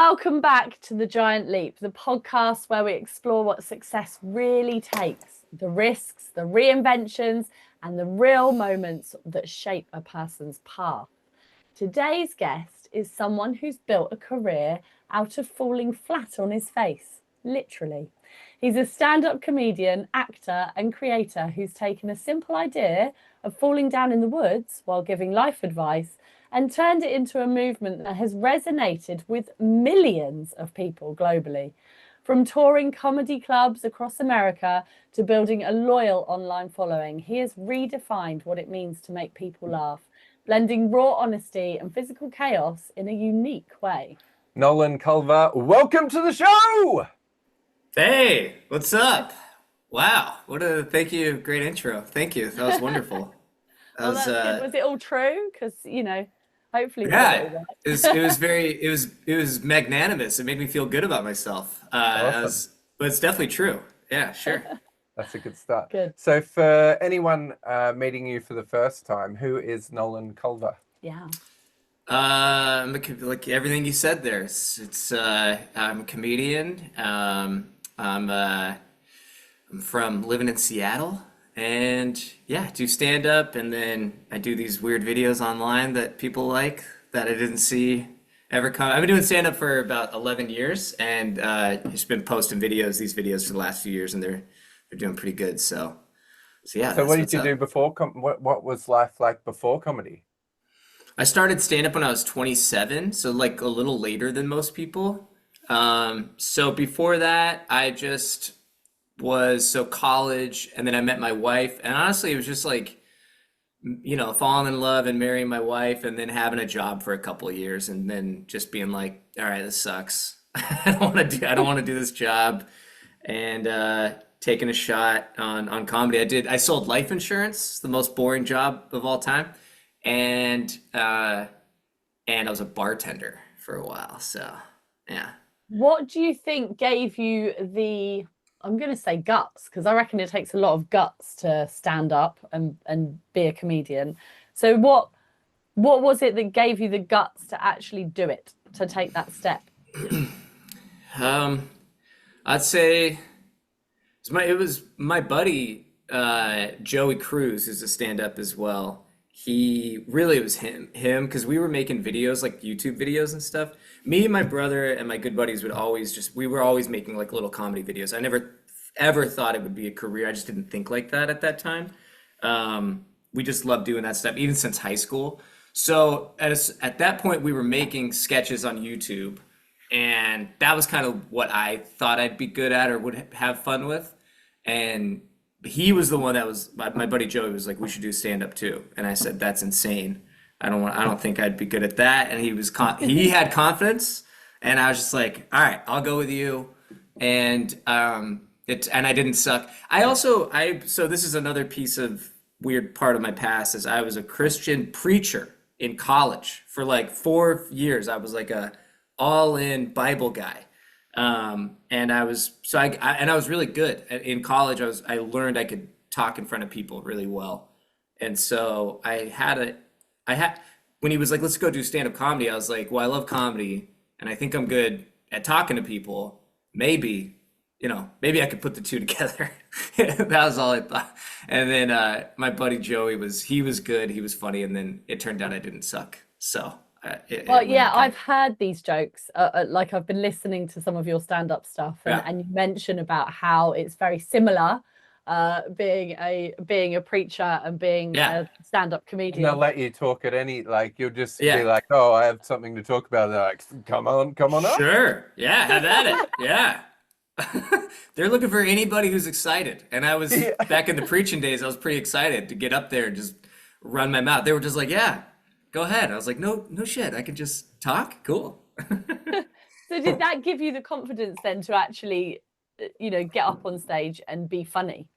Welcome back to The Giant Leap, the podcast where we explore what success really takes, the risks, the reinventions, and the real moments that shape a person's path. Today's guest is someone who's built a career out of falling flat on his face, literally. He's a stand-up comedian, actor, and creator who's taken a simple idea of falling down in the woods while giving life advice and turned it into a movement that has resonated with millions of people globally. From touring comedy clubs across America to building a loyal online following, he has redefined what it means to make people laugh, blending raw honesty and physical chaos in a unique way. Nolan Culver, welcome to the show! Hey, what's up? Wow, thank you, great intro. Thank you, that was wonderful. Well, that's good. Was it all true? Because, hopefully. Yeah, it was magnanimous. It made me feel good about myself. Awesome. But it's definitely true. Yeah, sure. That's a good start. Good. So for anyone meeting you for the first time, who is Nolan Culver? Yeah. Like everything you said there. I'm a comedian. I'm from living in Seattle, and yeah, do stand up, and then I do these weird videos online that people like that I didn't see ever come. I've been doing stand up for about 11 years, and just been posting these videos for the last few years, and they're doing pretty good. So yeah. So what did you do before? What was life like before comedy? I started stand up when I was 27, so like a little later than most people. So before that, I just was college, and then I met my wife, and honestly, it was just like, falling in love and marrying my wife, and then having a job for a couple of years, and then just being like, all right, this sucks. I don't want to do this job, and taking a shot on comedy. I sold life insurance, the most boring job of all time, and I was a bartender for a while. So yeah. What do you think gave you the, I'm going to say guts, because I reckon it takes a lot of guts to stand up and be a comedian. So what was it that gave you the guts to actually do it, to take that step? I'd say it was my buddy, Joey Cruz, who's a stand-up as well. It was him, because we were making videos, like YouTube videos and stuff. Me and my brother and my good buddies we were always making like little comedy videos. I never ever thought it would be a career. I just didn't think like that at that time. We just loved doing that stuff, even since high school. So at that point, we were making sketches on YouTube, and that was kind of what I thought I'd be good at or would have fun with. And he was the one that was my buddy Joey was like, we should do stand up too. And I said, that's insane. I don't think I'd be good at that. And he had confidence, and I was just like, all right, I'll go with you. And and I didn't suck. So this is another piece of weird part of my past, is I was a Christian preacher in college for like 4 years. I was like a all-in Bible guy. And I was really good in college. I learned I could talk in front of people really well. And so when he was like, let's go do stand-up comedy, I was like, well, I love comedy, and I think I'm good at talking to people. Maybe I could put the two together. That was all I thought. And then my buddy Joey he was good, he was funny, and then it turned out I didn't suck. So I've heard these jokes. Like, I've been listening to some of your stand-up stuff, and you mention about how it's very similar, being a preacher and being a stand-up comedian. And they'll let you talk at you'll just be like, oh, I have something to talk about. They're like, come on up. Sure. Yeah, have at it. Yeah. They're looking for anybody who's excited. And I was back in the preaching days, I was pretty excited to get up there and just run my mouth. They were just like, yeah, go ahead. I was like, no shit, I can just talk. Cool. So did that give you the confidence then to actually, get up on stage and be funny,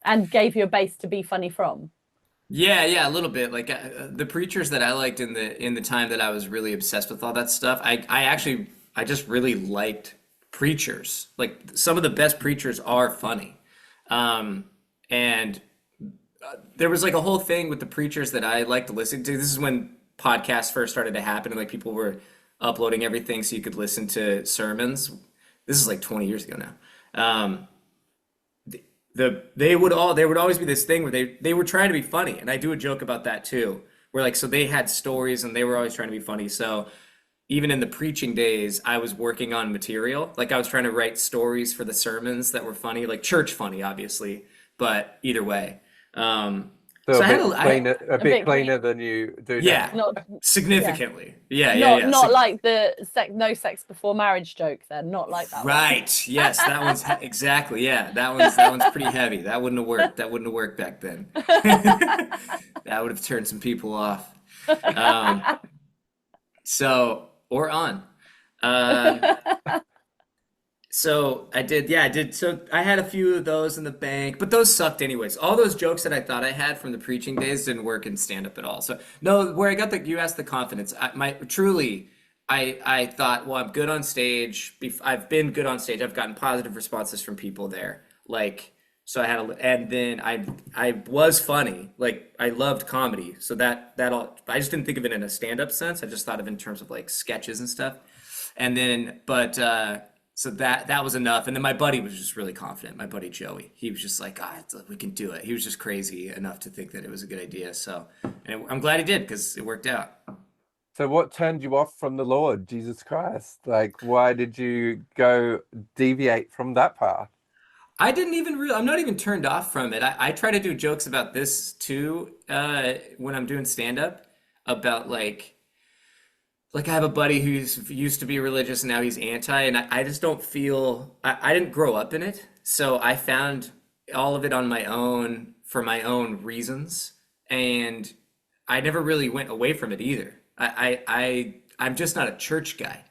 and gave you a base to be funny from? Yeah, a little bit. Like the preachers that I liked in the time that I was really obsessed with all that stuff, I just really liked preachers. Like, some of the best preachers are funny. And there was like a whole thing with the preachers that I liked to listen to. This is when podcasts first started to happen, and like people were uploading everything so you could listen to sermons. This is like 20 years ago now. They would always be this thing where they were trying to be funny, and I do a joke about that too. Where like, so they had stories and they were always trying to be funny. So even in the preaching days, I was working on material. Like I was trying to write stories for the sermons that were funny, like church funny, obviously, but either way. So I had a bit cleaner than you do now. yeah, Not significantly. Yeah, not like the no sex before marriage joke then, not like that one. Right. Yes, that one's exactly. Yeah, that one's pretty heavy. That wouldn't have worked. That wouldn't have worked back then. That would have turned some people off. Or on. So I did. So I had a few of those in the bank, but those sucked anyways. All those jokes that I thought I had from the preaching days didn't work in stand up at all. So no, where I got you asked the confidence. I thought, well, I'm good on stage. I've been good on stage. I've gotten positive responses from people there. Like, so and then I was funny. Like I loved comedy. So that all, I just didn't think of it in a stand up sense. I just thought of it in terms of like sketches and stuff. And then, so that was enough. And then my buddy was just really confident. My buddy Joey, he was just like, we can do it. He was just crazy enough to think that it was a good idea. So, and I'm glad he did because it worked out. So what turned you off from the Lord, Jesus Christ? Like, why did you deviate from that path? I didn't even I'm not even turned off from it. I try to do jokes about this too when I'm doing stand up about like I have a buddy who's used to be religious and now he's anti, and I just don't feel I didn't grow up in it, so I found all of it on my own for my own reasons, and I never really went away from it either. I'm just not a church guy.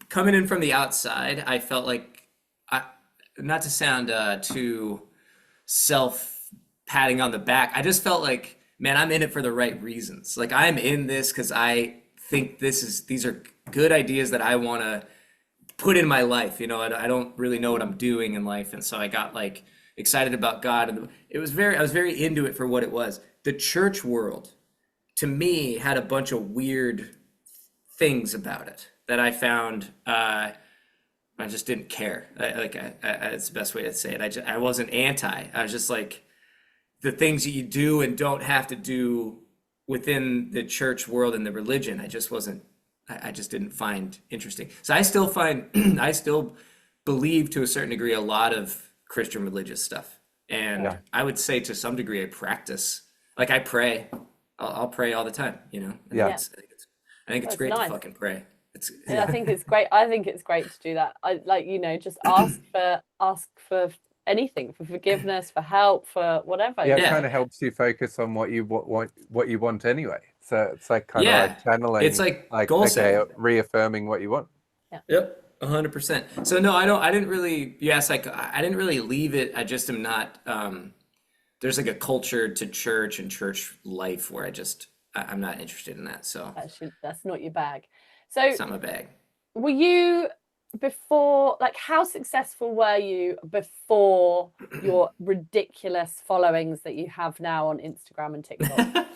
Coming in from the outside, I felt like not to sound too self patting on the back. I just felt like, man, I'm in it for the right reasons. Like I'm in this because I think these are good ideas that I want to put in my life. You know, I don't really know what I'm doing in life. And so I got like excited about God, and I was very into it for what it was. The church world to me had a bunch of weird things about it that I found, I just didn't care. It's the best way to say it. I wasn't anti. I was just like, the things that you do and don't have to do within the church world and the religion, I just didn't find interesting. So I still believe to a certain degree a lot of Christian religious stuff. And I would say to some degree I practice. Like I pray. I'll pray all the time, you know? Yeah. I think it's great to fucking pray. I think it's great. I think it's great to do that. I like, you know, just ask for anything, for forgiveness, for help, for whatever. Yeah, it kind of helps you focus on what you want anyway. So it's like kind of like channeling. It's like goal setting. Reaffirming what you want. Yeah. Yep, 100%. So no, I didn't really. You asked, like, I didn't really leave it. I just am not. There's like a culture to church and church life where I'm not interested in that. So that's not your bag. So it's not my bag. Were you before, like, how successful were you before your ridiculous followings that you have now on Instagram and TikTok?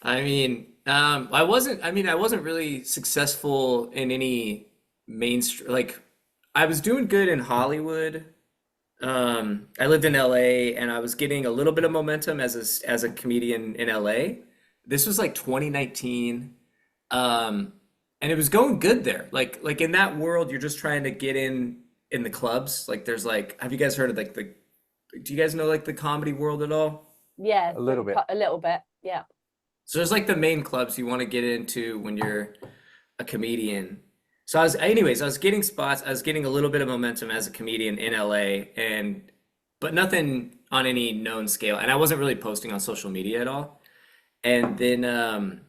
I wasn't really successful in any mainstream. Like, I was doing good in Hollywood. I lived in LA, and I was getting a little bit of momentum as a comedian in LA. This was like 2019. And it was going good there. Like in that world, you're just trying to get in the clubs. Like there's like, have you guys heard of like do you guys know like the comedy world at all? Yeah, a little bit. Yeah. So there's like the main clubs you want to get into when you're a comedian. So I was getting spots. I was getting a little bit of momentum as a comedian in LA, but nothing on any known scale. And I wasn't really posting on social media at all. And then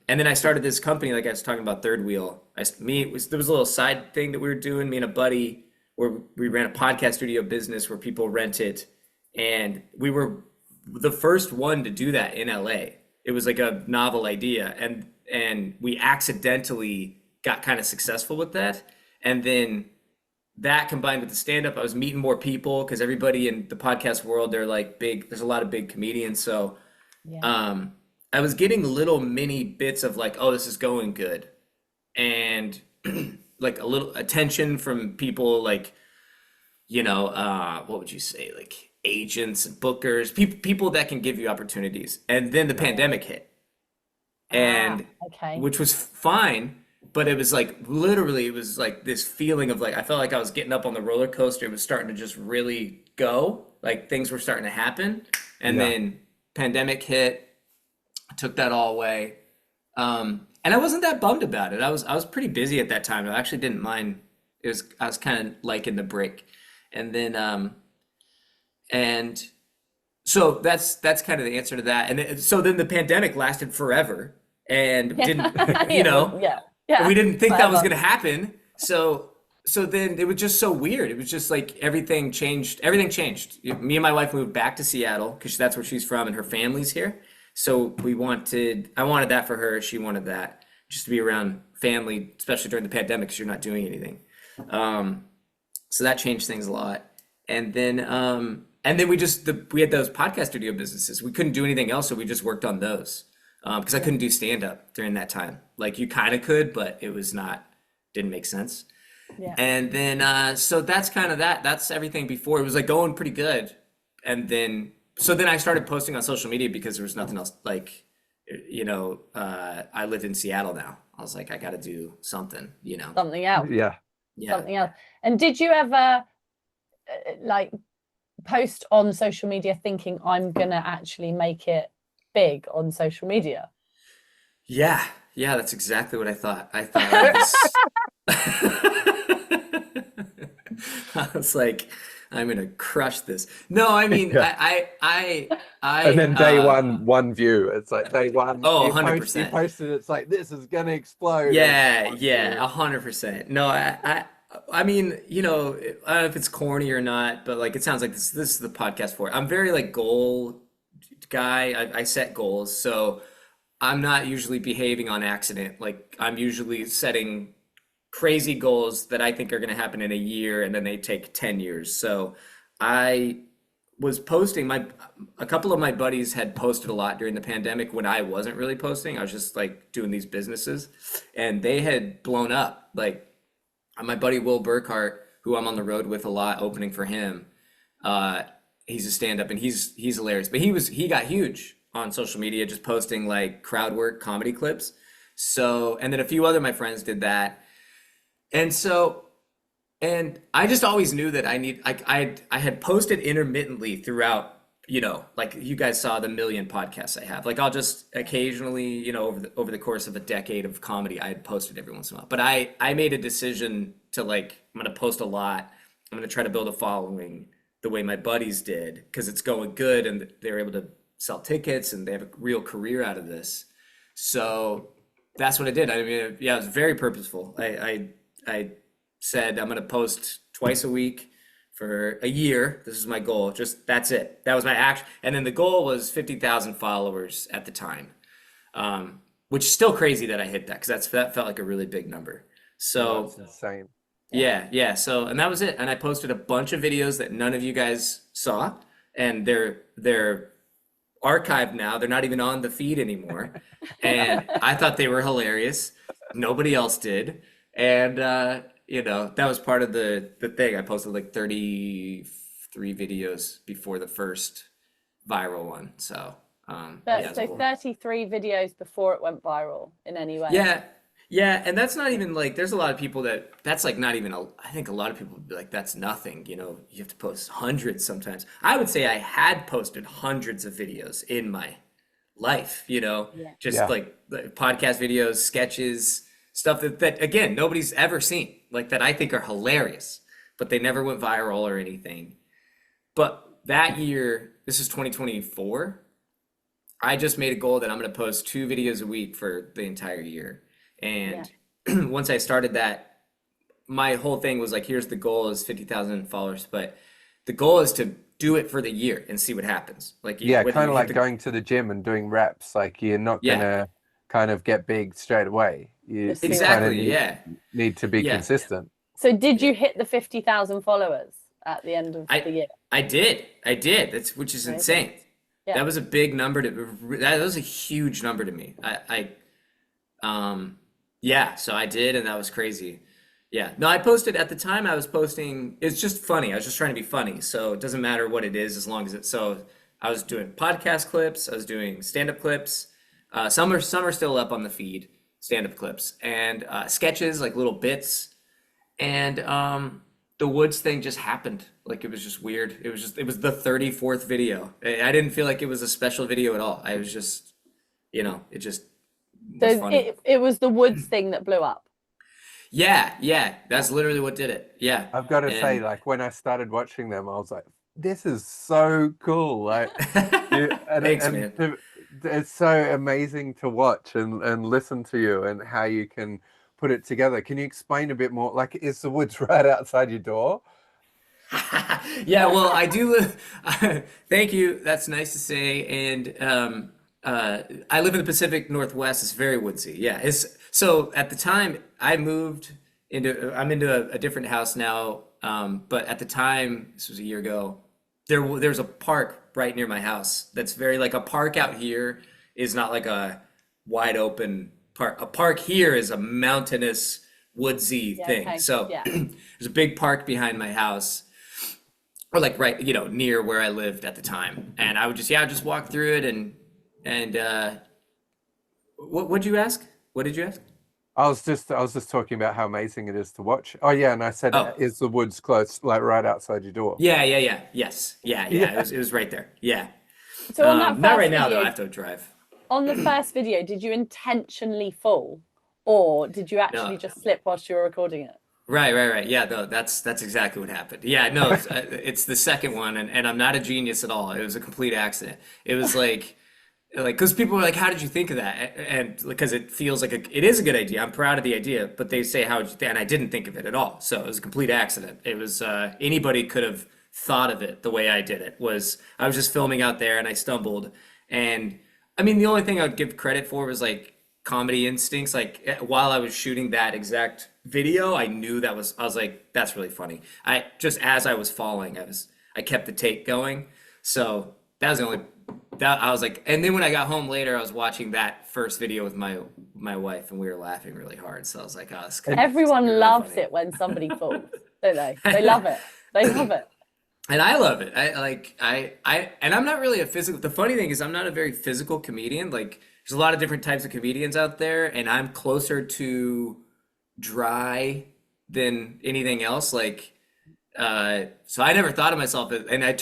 I started this company, like I was talking about, Third Wheel. There was a little side thing that we were doing, me and a buddy, where we ran a podcast studio business where people rent it. And we were the first one to do that in LA. It was like a novel idea. And we accidentally got kind of successful with that. And then that combined with the stand-up, I was meeting more people because everybody in the podcast world, they're like big, there's a lot of big comedians. So I was getting little mini bits of like, oh, this is going good. And like a little attention from people like, what would you say? Like agents and bookers, people that can give you opportunities. And then the pandemic hit, and Okay. which was fine, but it was like literally it was like this feeling of like I felt like I was getting up on the roller coaster. It was starting to just really go. Like things were starting to happen. And Yeah. then pandemic hit, took that all away. And I wasn't that bummed about it. I was pretty busy at that time. I actually didn't mind. I was kind of liking the break. And then and so that's kind of the answer to that. So then the pandemic lasted forever and didn't, Yeah. we didn't think that was Forever. going to happen. So then it was just so weird. It was just like everything changed. Everything changed. Me and my wife moved back to Seattle because that's where she's from and her family's here. So I wanted that for her. She wanted that just to be around family, especially during the pandemic because you're not doing anything. So that changed things a lot. And then we had those podcast studio businesses. We couldn't do anything else, so we just worked on those. Because I couldn't do stand up during that time. Like you kind of could, but it was didn't make sense. Yeah. And then so that's kind of that. That's everything before. It was like going pretty good. And then I started posting on social media because there was nothing else. Like, I lived in Seattle now. I was like, I got to do something, Something else. Yeah. Yeah. Something else. And did you ever like post on social media thinking I'm gonna actually make it big on social media? Yeah, that's exactly what I thought. I thought I was like, I'm gonna crush this. No, I mean, Yeah. And then day one view, it's like day one. Oh, you 100%. posted, it's like this is gonna explode. Yeah, 100%. No, I mean, I don't know if it's corny or not, but like it sounds like this is the podcast for it. I'm very like goal guy. I set goals, so I'm not usually behaving on accident. Like I'm usually setting crazy goals that I think are going to happen in a year and then they take 10 years. So I was posting a couple of my buddies had posted a lot during the pandemic when I wasn't really posting. I was just like doing these businesses and they had blown up. Like my buddy Will Burkhart, who I'm on the road with a lot, opening for him. He's a stand-up and he's hilarious. But he got huge on social media, just posting like crowd work comedy clips. So, and then a few other my friends did that. And I just always knew that I had posted intermittently throughout, like you guys saw the million podcasts I have. Like I'll just occasionally, over the course of a decade of comedy, I had posted every once in a while. But I made a decision to like, I'm going to post a lot. I'm going to try to build a following the way my buddies did because it's going good and they're able to sell tickets and they have a real career out of this. So that's what I did. I mean, yeah, it was very purposeful. I said I'm going to post twice a week for a year. This is my goal. Just that's it. That was my action. And then the goal was 50,000 followers at the time, which is still crazy that I hit that because that felt like a really big number. So That's insane. yeah. So and that was it. And I posted a bunch of videos that none of you guys saw, and they're archived now. They're not even on the feed anymore. And I thought they were hilarious. Nobody else did. And that was part of the thing. I posted like 33 videos before the first viral one. So So 33 videos before it went viral in any way. Yeah, and that's not even like there's a lot of people that's like not even I think a lot of people would be like that's nothing, you have to post hundreds sometimes. I would say I had posted hundreds of videos in my life, like podcast videos, sketches, stuff that again nobody's ever seen, like that I think are hilarious, but they never went viral or anything. But that year, this is 2024, I just made a goal that I'm going to post 2 videos a week for the entire year. And once I started that, my whole thing was like, here's the goal is 50,000 followers, but the goal is to do it for the year and see what happens. Like, kind of like going to the gym and doing reps. Like you're not gonna kind of get big straight away. You exactly, need to be consistent. So did you hit the 50,000 followers at the end of the year? I did. Which is insane. That was a big number that was a huge number to me. Yeah, so I did, and that was crazy. Yeah. No, I posted at the time I was posting, it's just funny. I was just trying to be funny. So it doesn't matter what it is as long as it's so I was doing podcast clips, I was doing stand-up clips. Some are still up on the feed, stand-up clips, and sketches, like little bits. And the woods thing just happened. Like it was just weird. It was the 34th video. I didn't feel like it was a special video at all. I was just, it just was So funny. it was the woods thing that blew up. Yeah, that's literally what did it. Yeah. I've got to say, And like when I started watching them, I was like, this is so cool. Like, thanks, man. it's so amazing to watch and listen to you and how you can put it together. Can you explain a bit more? Like, is the woods right outside your door? Yeah, well, I do live. Thank you. That's nice to say. And I live in the Pacific Northwest. It's very woodsy. Yeah. So at the time I'm into a different house now. But at the time, this was a year ago, there's a park right near my house. That's very like a park out here is not like a wide open park. A park here is a mountainous, woodsy thing. Okay. So Yeah. there's a big park behind my house, or like right, near where I lived at the time. And I would just walk through it and what'd you ask? What did you ask? I was just talking about how amazing it is to watch. Oh yeah, and I said, Oh. is the woods close, like right outside your door? Yeah. Yes. Yeah. Yeah. It was right there. Yeah. So on that first Not right now video, though. I have to drive. on the first video, did you intentionally fall, or did you actually No. just slip whilst you were recording it? Right. Yeah, no, that's exactly what happened. Yeah, no, it's the second one, and I'm not a genius at all. It was a complete accident. It was like because people were like, "How did you think of that?" And because it feels like it is a good idea. I'm proud of the idea, but they say, "How did you think?" And I didn't think of it at all. So it was a complete accident. It was anybody could have thought of it the way I did it. I was just filming out there and I stumbled. And I mean, the only thing I would give credit for was like comedy instincts. Like while I was shooting that exact video, I knew I was like, that's really funny. As I was falling, I kept the take going. So that was the only that I was like, and then when I got home later, I was watching that first video with my wife, and we were laughing really hard. So I was like, oh, this could be Everyone really loves funny. it when somebody falls, don't they? They love it. They love it. And I love it. And I'm not really a physical. The funny thing is, I'm not a very physical comedian. Like, there's a lot of different types of comedians out there, and I'm closer to dry than anything else. Like, so I never thought of myself as, and I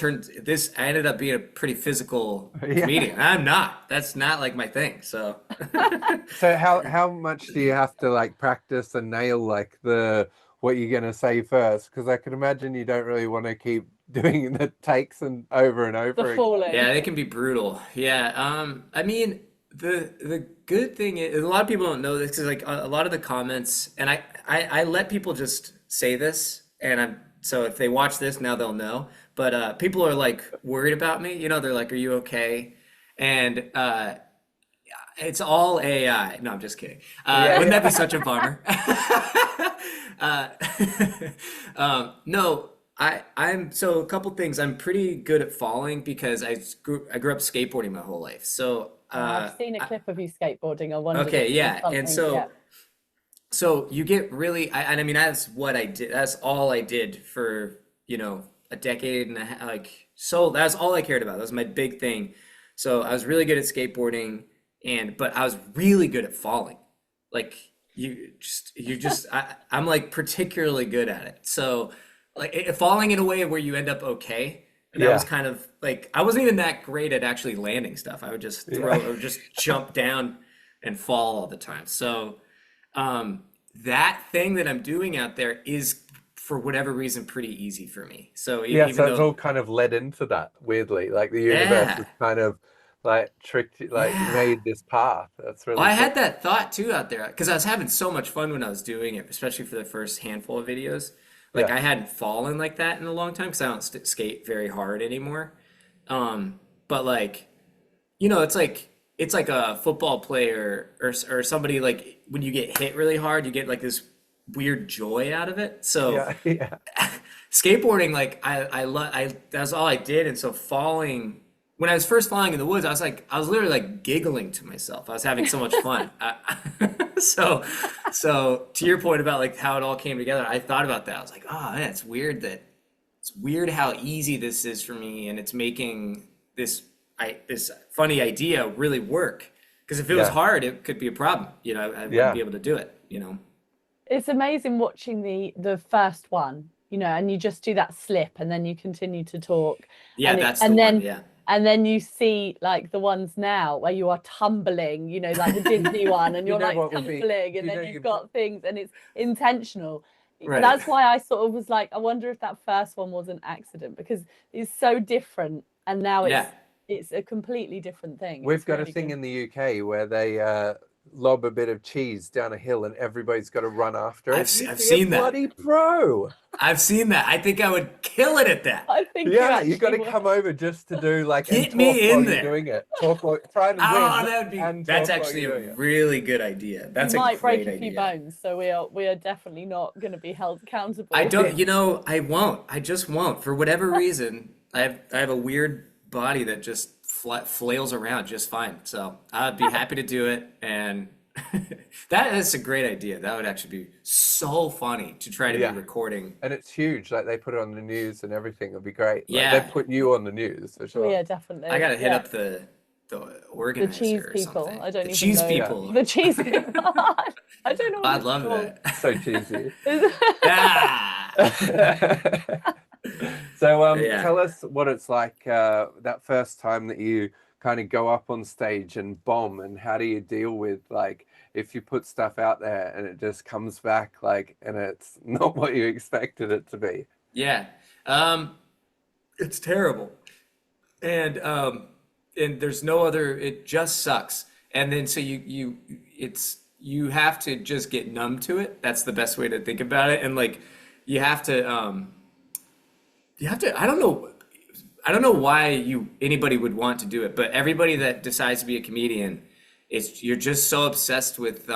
ended up being a pretty physical comedian. I'm not. That's not like my thing. So, So how much do you have to like practice and nail like what you're gonna say first? Because I can imagine you don't really want to keep doing the takes and over The again. falling. yeah, it can be brutal. Yeah. I mean, the good thing is a lot of people don't know this because like a lot of the comments, and I let people just say this, and so if they watch this now they'll know. But people are like worried about me. They're like, "Are you okay?" And it's all AI. No, I'm just kidding. Wouldn't that be such a bummer? No, I'm so a couple things. I'm pretty good at falling because I grew up skateboarding my whole life. So I've seen a clip of you skateboarding. I wondered okay, if it was yeah, something. and so you get really, and I mean that's what I did. That's all I did for a decade and a half. Like so, that's all I cared about. That was my big thing. So I was really good at skateboarding, but I was really good at falling. Like I'm like particularly good at it. So like falling in a way where you end up okay. And that was Yeah. kind of like I wasn't even that great at actually landing stuff. I would just or just jump down and fall all the time. So that thing that I'm doing out there is for whatever reason pretty easy for me. So Yeah, even so it's though all kind of led into that weirdly. Like the universe has kind of like tricked you, like made this path. That's Well, really I cool. had that thought too out there because I was having so much fun when I was doing it, especially for the first handful of videos. Like Yeah. I hadn't fallen like that in a long time because I don't skate very hard anymore. But like, it's like a football player or somebody like when you get hit really hard, you get like this weird joy out of it. So Yeah. skateboarding, like I that's all I did, and so falling when I was first flying in the woods, I was literally like giggling to myself. I was having so much fun. So to your point about like how it all came together, I thought about that. I was like, oh man, it's weird how easy this is for me, and it's making this funny idea really work. Because if it was hard, it could be a problem. I wouldn't be able to do it. It's amazing watching the first one, and you just do that slip and then you continue to talk. Yeah, and that's and the then one. Yeah. and then you see like the ones now where you are tumbling, like the Disney one, and you're like tumbling, and then you've got things, and it's intentional. Right. That's why I sort of was like, I wonder if that first one was an accident, because it's so different, and now it's a completely different thing. We've got a thing in the UK where they lob a bit of cheese down a hill and everybody's got to run after it. I've seen that. Bloody pro. I've seen that. I think I would kill it at that. I think you got to come over just to do like get me in there doing it. Try and win. That's actually a really good idea. That's a might great break a few idea. bones, so we are definitely not going to be held accountable. I don't. I won't. I just won't. For whatever reason, I have a weird body that just flails around just fine. So I'd be happy to do it, and that is a great idea. That would actually be so funny to try to be recording. And it's huge. Like they put it on the news and everything. It'd be great. Yeah, like, they put you on the news for sure. Yeah, definitely. I gotta hit up the organizer. The cheese or people. something. I don't the even cheese know. people. The cheese people. I don't know. I'd love that. So cheesy. So tell us what it's like that first time that you kind of go up on stage and bomb, and how do you deal with like if you put stuff out there and it just comes back like and it's not what you expected it to be? Yeah. It's terrible. And there's no other, it just sucks. And then so you have to just get numb to it. That's the best way to think about it. And like you have to I don't know why anybody would want to do it, but everybody that decides to be a comedian, you're just so obsessed with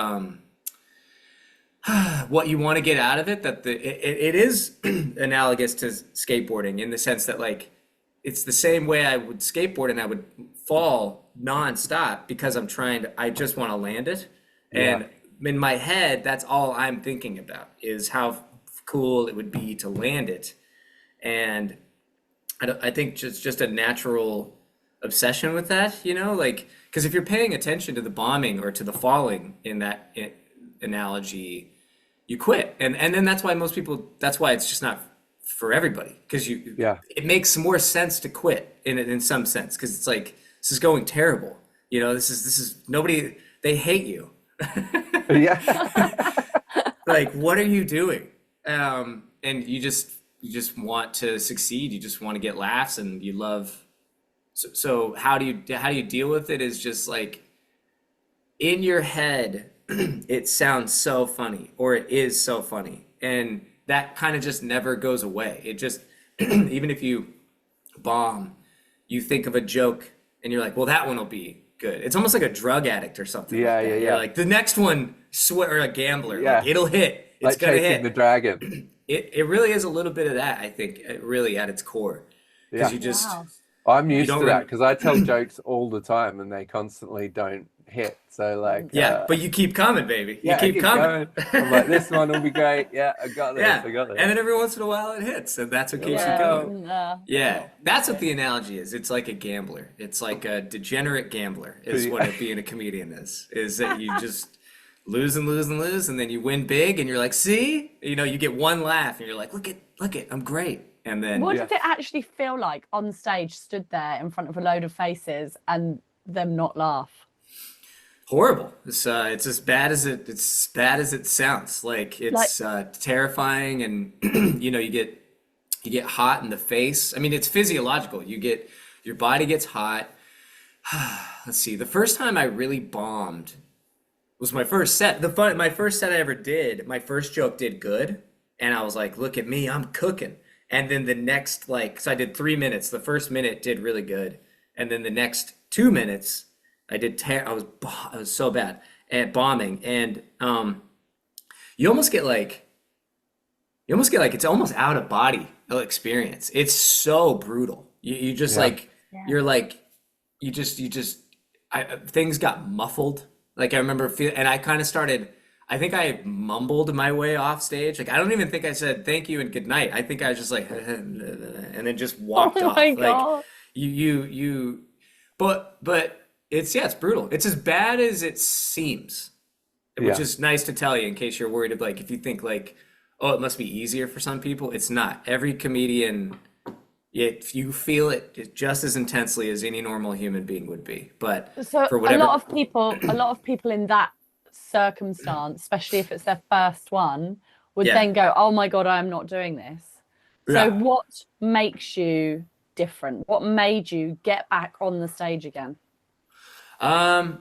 what you want to get out of it that it is analogous to skateboarding in the sense that like it's the same way I would skateboard and I would fall nonstop because I just want to land it. And in my head, that's all I'm thinking about is how cool it would be to land it. And I think it's just a natural obsession with that, like, because if you're paying attention to the bombing or to the falling in that analogy, you quit. And then that's why it's just not for everybody, because it makes more sense to quit in some sense, because it's like, this is going terrible. This is nobody, they hate you. Like, what are you doing? And you just want to succeed. You just want to get laughs, and you love. So how do you deal with it? Is just like in your head, it sounds so funny, or it is so funny, and that kind of just never goes away. It just even if you bomb, you think of a joke, and you're like, well, that one will be good. It's almost like a drug addict or something. Yeah. You're like, the next one, or a gambler. Yeah. Like, it'll hit. It's like gonna chasing hit. the dragon. It really is a little bit of that, I think, really at its core. Because you just... Wow. I'm used to that because I tell jokes all the time and they constantly don't hit. So like... but you keep coming, baby. You keep coming. I'm like, this one will be great. Yeah, I got this. I got this. And then every once in a while it hits, and that's what keeps you going. That's what the analogy is. It's like a gambler. It's like a degenerate gambler is what being a comedian is. Is that you just... lose and lose and lose, and then you win big, and you're like, see, you get one laugh, and you're like, look it, I'm great. And then what did it actually feel like on stage, stood there in front of a load of faces and them not laugh? Horrible. It's as bad as it sounds. Like it's terrifying, and you get hot in the face. I mean, it's physiological. Your body gets hot. Let's see. The first time I really bombed was my first set. My first set I ever did, my first joke did good. And I was like, look at me, I'm cooking. And then the next, so I did 3 minutes. The first minute did really good. And then the next 2 minutes, I was so bad at bombing. And you almost get like it's almost out of body experience. It's so brutal. You just you're like, things got muffled. Like I remember and I kind of started, I think I mumbled my way off stage. Like I don't even think I said thank you and good night. I think I was just like, and then just walked Oh my off. Like God. you, but it's brutal. It's as bad as it seems, which Yeah. is nice to tell you in case you're worried of like, if you think like, oh, it must be easier for some people. It's not. Every comedian, if you feel it just as intensely as any normal human being would be, but So for a lot whatever, of people in that circumstance, especially if it's their first one, would yeah, then go, "Oh my God, I am not doing this." So yeah. what makes you different? What made you get back on the stage again? Um,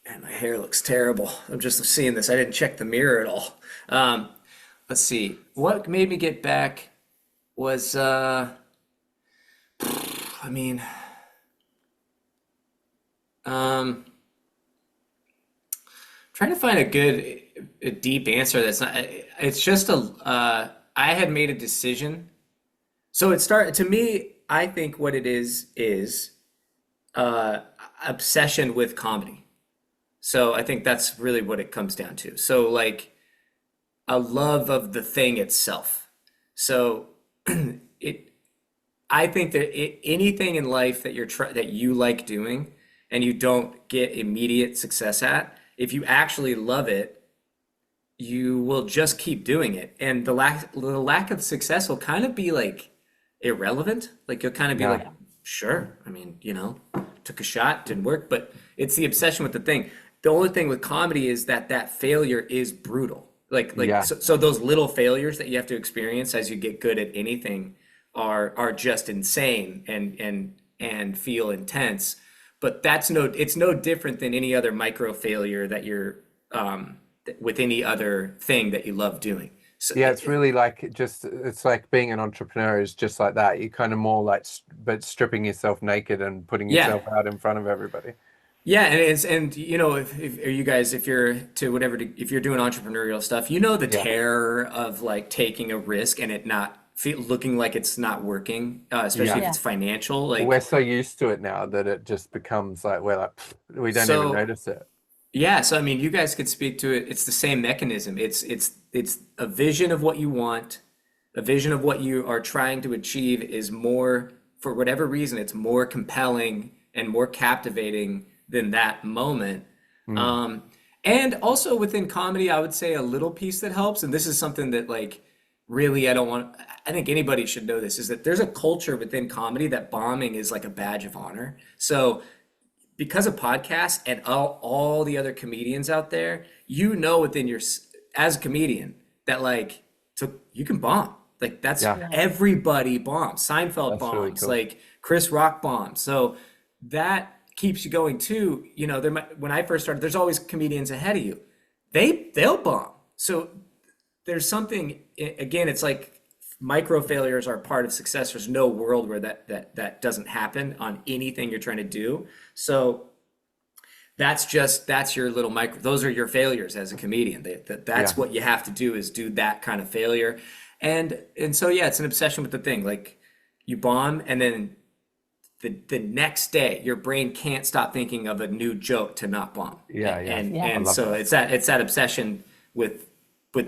and my hair looks terrible. I'm just seeing this. I didn't check the mirror at all. Um, let's see. What made me get back was, I mean, um, trying to find a deep answer that's not, it's just I had made a decision. So it started, to me, I think what it is, uh, obsession with comedy. So I think that's really what it comes down to. So like a love of the thing itself. So it, I think that anything in life that that you like doing and you don't get immediate success at, if you actually love it, you will just keep doing it. And the lack of success will kind of be like irrelevant. Like you'll kind of be Yeah. like, sure. I mean, took a shot, didn't work, but it's the obsession with the thing. The only thing with comedy is that that failure is brutal. Like Yeah. so those little failures that you have to experience as you get good at anything are just insane and feel intense. But it's no different than any other micro failure that you're with any other thing that you love doing. So Yeah, it's really like it's like being an entrepreneur is just like that. You kind of more like, but stripping yourself naked and putting yeah. yourself out in front of everybody. Yeah, and if are you guys, if you're to whatever if you're doing entrepreneurial stuff, the Yeah. terror of like taking a risk and it not looking like it's not working, especially Yeah. if Yeah. it's financial. We're Like so used to it now that it just becomes like we're like "Pfft," we don't even so, notice it. yeah. So I mean, you guys could speak to it. It's the same mechanism. It's a vision of what you want, a vision of what you are trying to achieve is more, for whatever reason, it's more compelling and more captivating than that moment. Mm. Um, and also within comedy, I would say a little piece that helps, and this is something that like really I think anybody should know this, is that there's a culture within comedy that bombing is like a badge of honor. So because of podcasts and all the other comedians out there, within as a comedian that like, so you can bomb. Like that's Yeah, Yeah. everybody bombs. Seinfeld that's really bombs, cool. like Chris Rock bombs. So that keeps you going too. When I first started, there's always comedians ahead of you. They'll bomb. So there's something, again, it's like micro failures are part of success. There's no world where that doesn't happen on anything you're trying to do. So that's your little micro, those are your failures as a comedian. That's Yeah, what you have to do, is do that kind of failure. And so yeah, it's an obsession with the thing. Like you bomb, and then the next day your brain can't stop thinking of a new joke to not bomb. yeah, yeah. And Yeah. I and love so that. it's that obsession with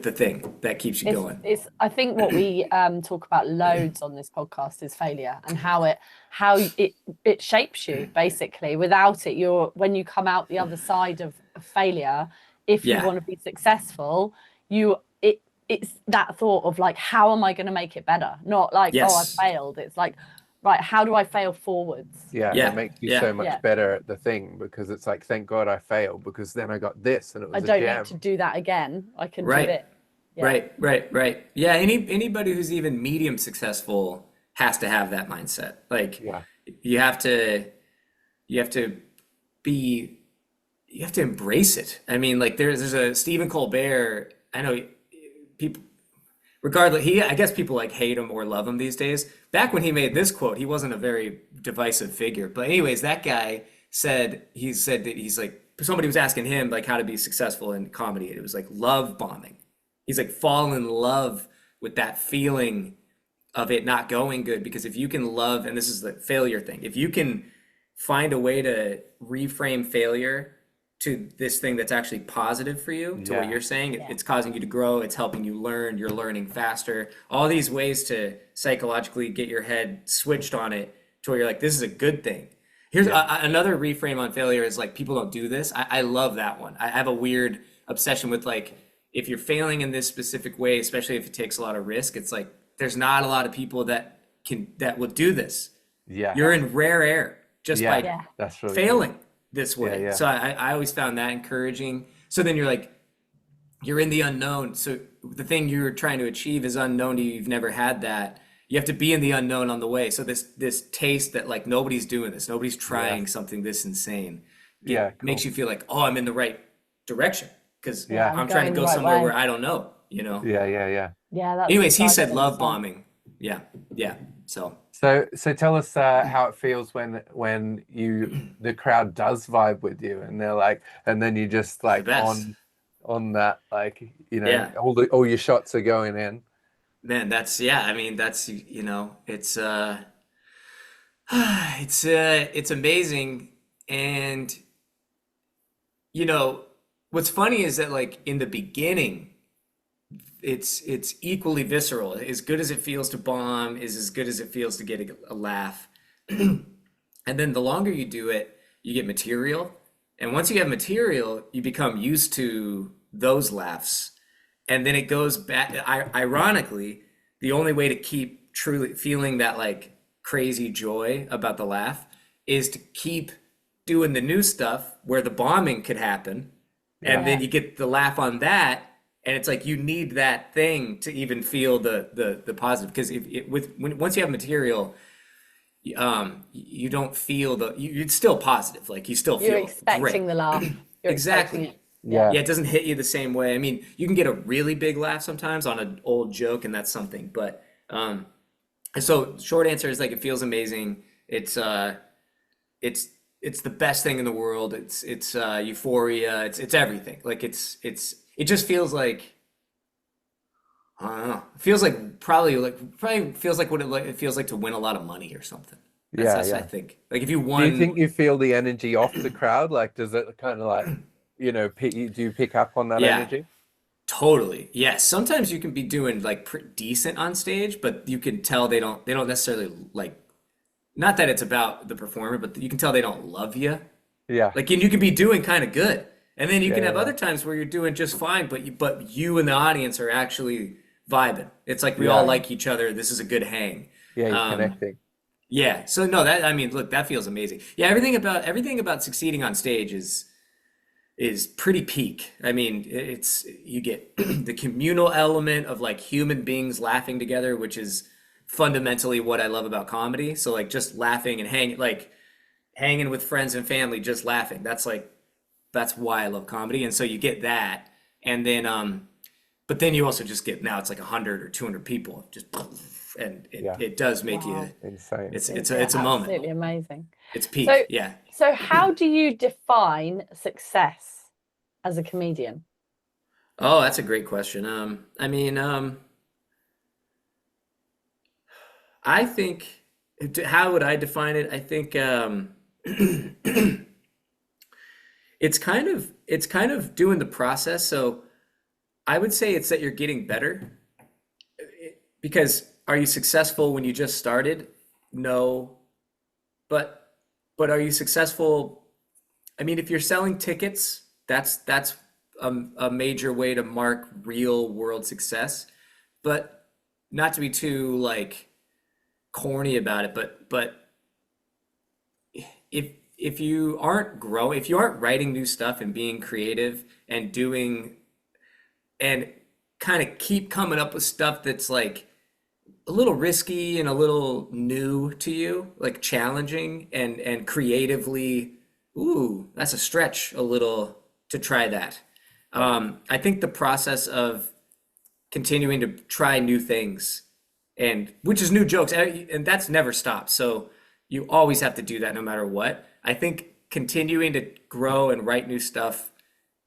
the thing that keeps you going. It's I think what we talk about loads on this podcast is failure, and how it shapes you basically. Without it, when you come out the other side of failure, if you Yeah. want to be successful, it's that thought of like, how am I going to make it better? Not like, oh, I Yes. failed. It's like, right, how do I fail forwards? Yeah, and it Yeah. makes you Yeah. so much Yeah. better at the thing because it's like, thank God I failed because then I got this and it I was a don't need gem. to do that again. I can do Right. this. Yeah. Right. Yeah. Anybody who's even medium successful has to have that mindset. Like Yeah, you have to you have to be you have to embrace it. I mean, like there's a Stephen Colbert. I know people, regardless, I guess people like hate him or love him these days. Back when he made this quote, he wasn't a very divisive figure. But anyways, that guy said that he's like, somebody was asking him like how to be successful in comedy, and it was like love bombing. He's like, fall in love with that feeling of it not going good, because if you can love, and this is the failure thing, if you can find a way to reframe failure to this thing that's actually positive for you, to what Yeah. you're saying. It's causing you to grow, it's helping you learn, you're learning faster. All these ways to psychologically get your head switched on it to where you're like, this is a good thing. Here's another reframe on failure is like, people don't do this. I love that one. I have a weird obsession with like, if you're failing in this specific way, especially if it takes a lot of risk, it's like, there's not a lot of people that will do this. Yeah. You're in rare air just by Yeah. That's really failing this way. Yeah. So I always found that encouraging. So then you're like, you're in the unknown. So the thing you're trying to achieve is unknown to you. You've never had that. You have to be in the unknown on the way. So this taste that like nobody's doing this, nobody's trying something this insane. Makes you feel like, oh, I'm in the right direction because I'm trying to go somewhere where I don't know, you know? Yeah. That's Anyways, he said exciting, love so. bombing. Yeah. So tell us how it feels when the crowd does vibe with you and they're like, and then you just like on that, like, you know, all your shots are going in. Man, that's you know, it's it's amazing. And you know, what's funny is that like in the beginning, it's equally visceral. As good as it feels to bomb is as good as it feels to get a laugh. And then the longer you do it, you get material. And once you have material, you become used to those laughs. And then it goes back. Ironically, the only way to keep truly feeling that like crazy joy about the laugh is to keep doing the new stuff where the bombing could happen. And then you get the laugh on that. And it's like you need that thing to even feel the positive. Because once you have material, you don't feel it's still positive. Like you still feel you're expecting great. the laugh. You're Exactly. expecting it. Yeah. It doesn't hit you the same way. I mean, you can get a really big laugh sometimes on an old joke, and that's something. But so short answer is like it feels amazing. It's the best thing in the world. It's euphoria. It's everything. Like it just feels like, I don't know. It feels like probably feels like what it feels like to win a lot of money or something. That's I think. Like if you won. Do you think you feel the energy off the crowd? Like, does it kind of like, you know, do you pick up on that energy? Totally. Yes. Sometimes you can be doing like pretty decent on stage, but you can tell they don't necessarily like, not that it's about the performer, but you can tell they don't love you. Yeah. Like, and you can be doing kind of good. And then you can have other times where you're doing just fine, but you and the audience are actually vibing. It's like we all like each other. This is a good hang. Yeah, you're connecting. Yeah. So no, look, that feels amazing. Yeah, everything about succeeding on stage is pretty peak. I mean, you get the communal element of like human beings laughing together, which is fundamentally what I love about comedy. So like just laughing and hanging with friends and family, just laughing. That's why I love comedy. And so you get that. And then but then you also just get, now it's like 100 or 200 people just, and it does make you insane. It's a moment. Absolutely amazing. It's peak. So how do you define success as a comedian? Oh, that's a great question. I mean, I think, how would I define it? I think it's kind of doing the process. So I would say it's that you're getting better. Because are you successful when you just started? No. But are you successful? I mean, if you're selling tickets, that's a major way to mark real world success. But not to be too like corny about it, but if you aren't writing new stuff and being creative and doing and kind of keep coming up with stuff that's like a little risky and a little new to you, like challenging and creatively, that's a stretch a little to try that. I think the process of continuing to try new things, and which is new jokes, and that's never stopped. So you always have to do that no matter what. I think continuing to grow and write new stuff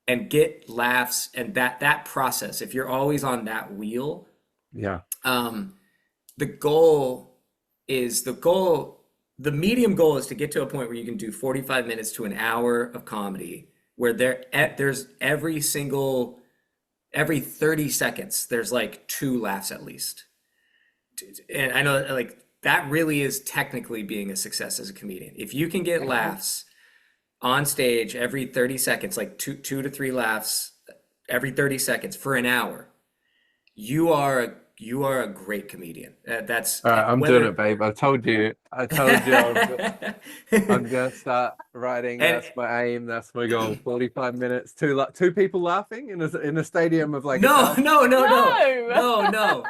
and get laughs, and that process, if you're always on that wheel, the goal the medium goal is to get to a point where you can do 45 minutes to an hour of comedy where there's every 30 seconds, there's like 2 laughs at least. And I know like that really is technically being a success as a comedian. If you can get laughs on stage every 30 seconds, like 2 to 3 laughs every 30 seconds for an hour, you are a great comedian. That's All right, I'm doing it, babe. I told you I'm gonna start writing. And- That's my aim. That's my goal. 45 minutes. Two people laughing in a stadium of like no, no, no, no, No. no, no,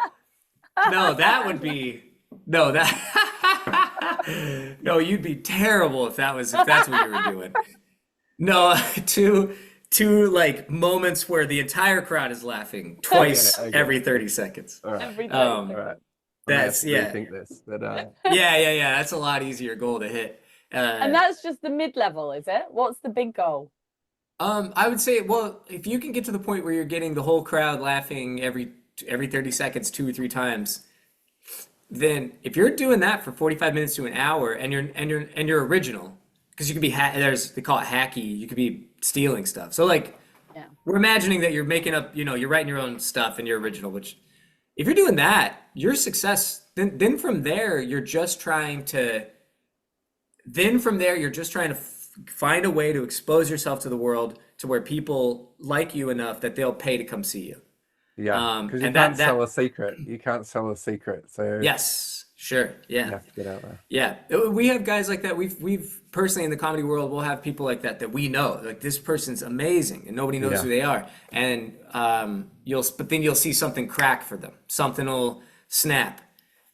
no. That would be no. That no. You'd be terrible if that's what you were doing. No, two like moments where the entire crowd is laughing twice Okay. every 30 seconds. All right. Every day. All right. That's yeah. Think this, but Yeah. That's a lot easier goal to hit. And that's just the mid-level, is it? What's the big goal? I would say, well, if you can get to the point where you're getting the whole crowd laughing every 30 seconds, 2 or 3 times, then if you're doing that for 45 minutes to an hour, and you're original, because you could be they call it hacky. You could be stealing stuff. So like, we're imagining that you're making up, you're writing your own stuff and you're original. Which, if you're doing that, your success. Then from there, you're just trying to. Then from there, you're just trying to find a way to expose yourself to the world to where people like you enough that they'll pay to come see you. yeah, because you can't sell a secret. You can't sell a secret. So yes, sure, yeah, you have to get out there. Yeah, we have guys like that. We've personally in the comedy world, we'll have people like that we know. Like, this person's amazing, and nobody knows who they are. And but then you'll see something crack for them. Something will snap,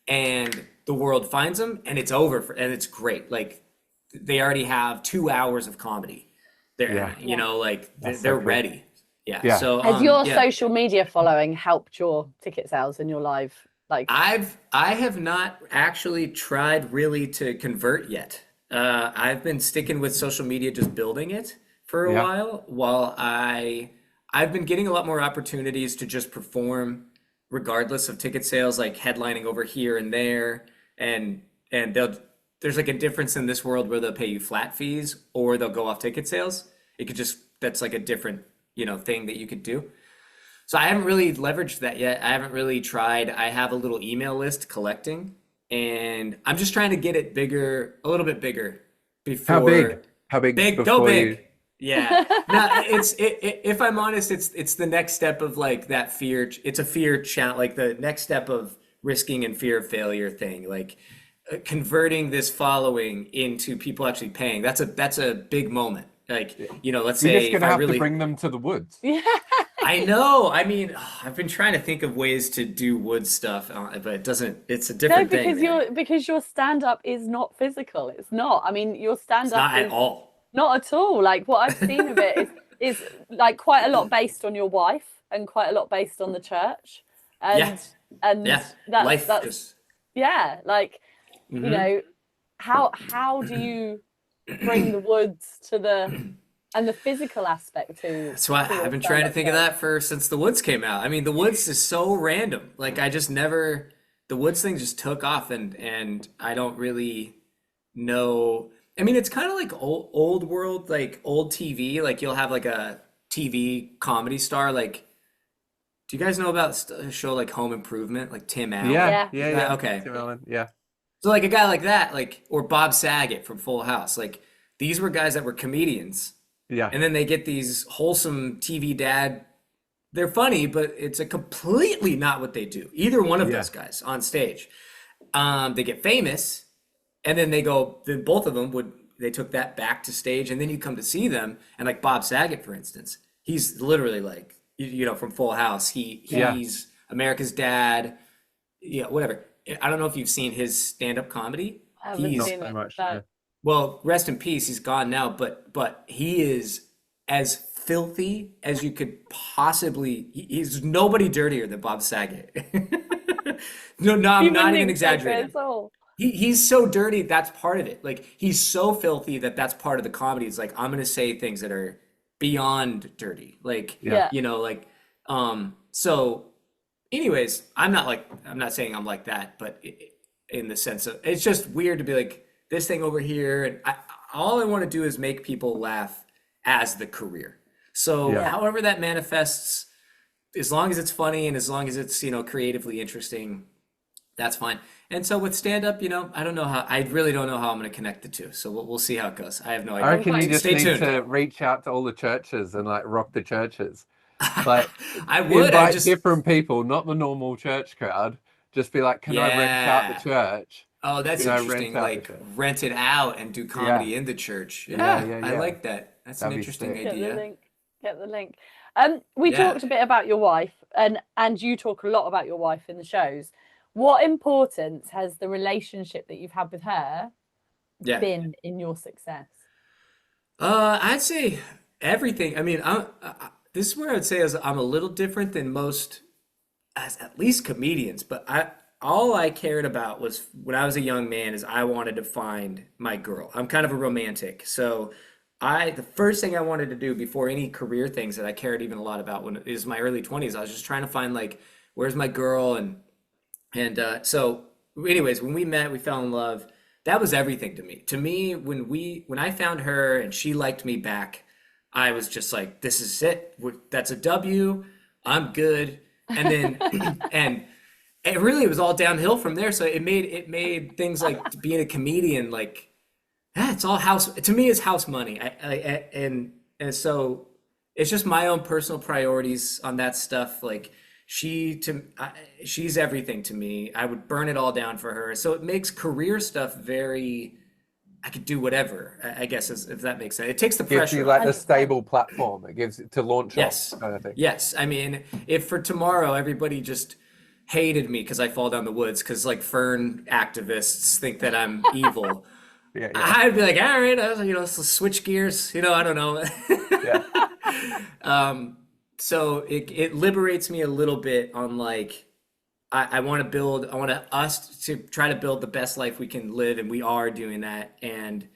and the world finds them, and it's over. And it's great. Like, they already have 2 hours of comedy. They're they're ready. Yeah. So has your social media following helped your ticket sales and your live? Like, I have not actually tried really to convert yet. I've been sticking with social media, just building it for a while I've been getting a lot more opportunities to just perform regardless of ticket sales, like headlining over here and there. And there's like a difference in this world where they'll pay you flat fees or they'll go off ticket sales. That's like a different, thing that you could do. So I haven't really leveraged that yet. I haven't really tried. I have a little email list collecting, and I'm just trying to get it bigger, a little bit bigger before. How big? Big, go big. Yeah. No, if I'm honest, it's the next step of like that fear. It's a fear challenge, like the next step of risking and fear of failure thing, like converting this following into people actually paying. That's a big moment. Like, let's say you're just gonna have to bring them to the woods. yeah. I know. I mean, I've been trying to think of ways to do wood stuff, but it doesn't. It's a different thing. Because your stand-up is not physical. It's not. I mean, your stand-up not at all. Not at all. Like, what I've seen of it is like quite a lot based on your wife and quite a lot based on the church. And that's like, how do you bring the woods to the physical aspect to? That's why I've been trying to think of that since the woods came out. I mean, the woods is so random. Like, I just never, the woods thing just took off, and I don't really know. I mean, it's kind of like old world, like old TV. Like, you'll have like a TV comedy star. Like, do you guys know about a show like Home Improvement, like Tim Allen? Yeah. Okay. Tim Allen, yeah. So like a guy like that, like, or Bob Saget from Full House, like, these were guys that were comedians. Yeah. And then they get these wholesome TV dad. They're funny, but it's a completely not what they do. Either one of those guys on stage. They get famous, and then then both of them they took that back to stage, and then you come to see them, and like Bob Saget, for instance, he's literally like, from Full House. He's America's Dad, whatever. I don't know if you've seen his stand-up comedy. I haven't seen so much. Well, rest in peace. He's gone now, but he is as filthy as you could possibly. He's nobody dirtier than Bob Saget. No, I'm not even exaggerating. He's so dirty. That's part of it. Like, he's so filthy that's part of the comedy. It's like, I'm gonna say things that are beyond dirty. Like, So, anyways, I'm not saying I'm like that, but in the sense of, it's just weird to be like, this thing over here, and all I want to do is make people laugh as the career. So Yeah. however that manifests, as long as it's funny and as long as it's, creatively interesting, that's fine. And so with stand up, I really don't know how I'm going to connect the two. So we'll see how it goes. I have no I idea. reckon you just Stay need tuned. to reach out to all the churches and like rock the churches. Like I would. invite different people, not the normal church crowd. Just be like, can I rent out the Yeah. church? Oh, that's Can I rent interesting. out the Like church? rent it out and do comedy in the church. Yeah, Yeah, yeah, I yeah. like that. That's an That'd be interesting sick. Get the idea. link. Get the link. We Yeah. talked a bit about your wife, and you talk a lot about your wife in the shows. What importance has the relationship that you've had with her Yeah. been in your success? I'd say everything. I mean, this is where I'd say is I'm a little different than most, as at least comedians. But all I cared about was when I was a young man is I wanted to find my girl. I'm kind of a romantic, so the first thing I wanted to do before any career things that I cared even a lot about when it was my early 20s, I was just trying to find like where's my girl so anyways, when we met, we fell in love. That was everything to me. To me, when I found her and she liked me back, I was just like, this is it. That's a W. I'm good. And then and it was all downhill from there. So it made things like being a comedian like it's all house to me. It's house money. And so it's just my own personal priorities on that stuff. Like she's everything to me. I would burn it all down for her. So it makes career stuff very. I could do whatever. I guess if that makes sense. It takes the Gives pressure you off. like the stable platform. It gives it to launch Yes. off kind of thing. Yes. I mean, if for tomorrow everybody just hated me because I fall down the woods because like fern activists think that I'm evil, Yeah, I'd be like, all right, let's switch gears. I don't know. yeah. So it liberates me a little bit on like I want us to try to build the best life we can live, and we are doing that. And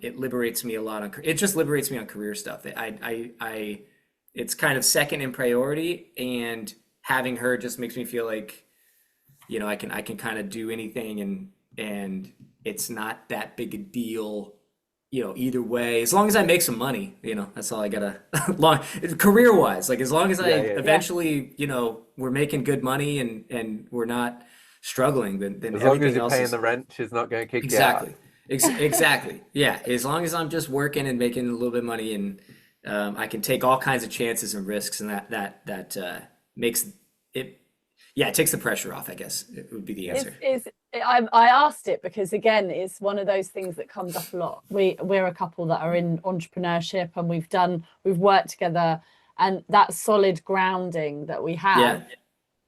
it liberates me a lot it just liberates me on career stuff. It's kind of second in priority, and having her just makes me feel like I can kind of do anything, and it's not that big a deal. Either way, as long as I make some money, that's all I gotta career wise. Like as long as I eventually, we're making good money and we're not struggling, then As long everything as you're else paying is the rent, she's not going to kick exactly, you out. exactly. Yeah, as long as I'm just working and making a little bit of money, and I can take all kinds of chances and risks, and that makes it. Yeah, it takes the pressure off. I guess it would be the answer. I asked it because again, it's one of those things that comes up a lot. We're a couple that are in entrepreneurship, and we've worked together, and that solid grounding that we have,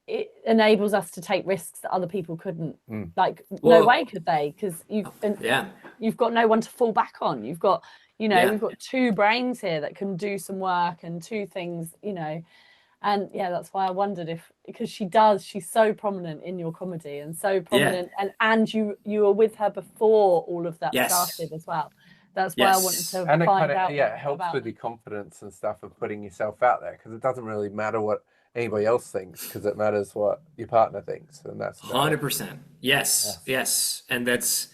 it enables us to take risks that other people couldn't. Like no way could they, because you've got no one to fall back on. You've got we've got two brains here that can do some work and two things, And that's why I wondered because she's so prominent in your comedy and so prominent, and you were with her before all of that started as well. That's why I wanted to and find out. it helps with your confidence and stuff of putting yourself out there, because it doesn't really matter what anybody else thinks, because it matters what your partner thinks, and that's 100%. Yes, and that's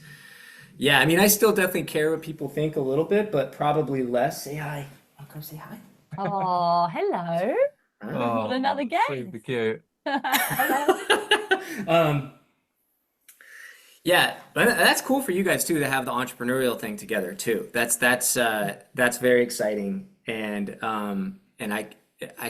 I mean, I still definitely care what people think a little bit, but probably less. Say hi. I'll come say hi. Oh, hello. Oh, another guest. Super cute. Yeah, but that's cool for you guys too to have the entrepreneurial thing together too. That's very exciting, and I